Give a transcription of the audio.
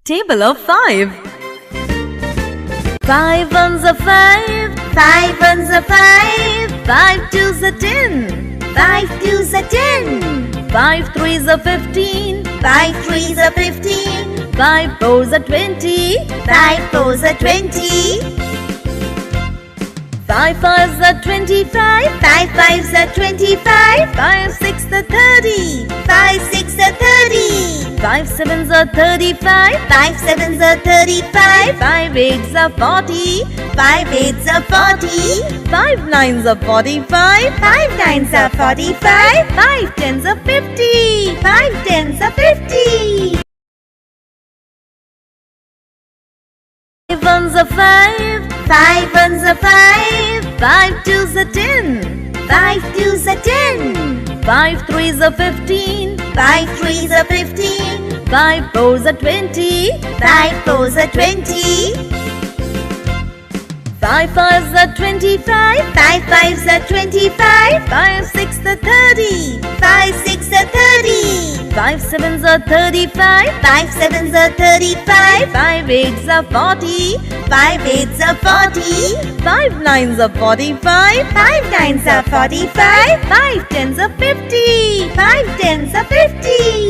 Table of 5. 5 ones are 5. 5 ones are 5. 5 twos are 10. 5 twos are 10. 5 threes are 15. 5 threes are 15. 5 fours are 20. 5 fours are 20. 5 fives are 25. 5 fives are 25. 5 sixes are 30. 5 sixes are 30. 5 sevens are 35. 5 sevens are 35. 5 eights are 40. 5 eights are 40. 5 nines are 45. 5 nines are 45. 5 tens are 50. 5 tens are 50. 5 ones are 5. 5 ones are 5. 5 twos are 10. 5 twos are 10. 5 threes are 15. 5 threes are 15. 5 fours are 20. 5 fours are 20. 5 fives are 25. 5 fives are 25. 5 sixes are 30. 5 sixes are 30. 5 sevens are 35. 5 sevens are 35. 5 eights are 40. 5 eights are 40. 5 nines are 45. 5 nines are 45. 5 tens are 50. 5 tens are 50.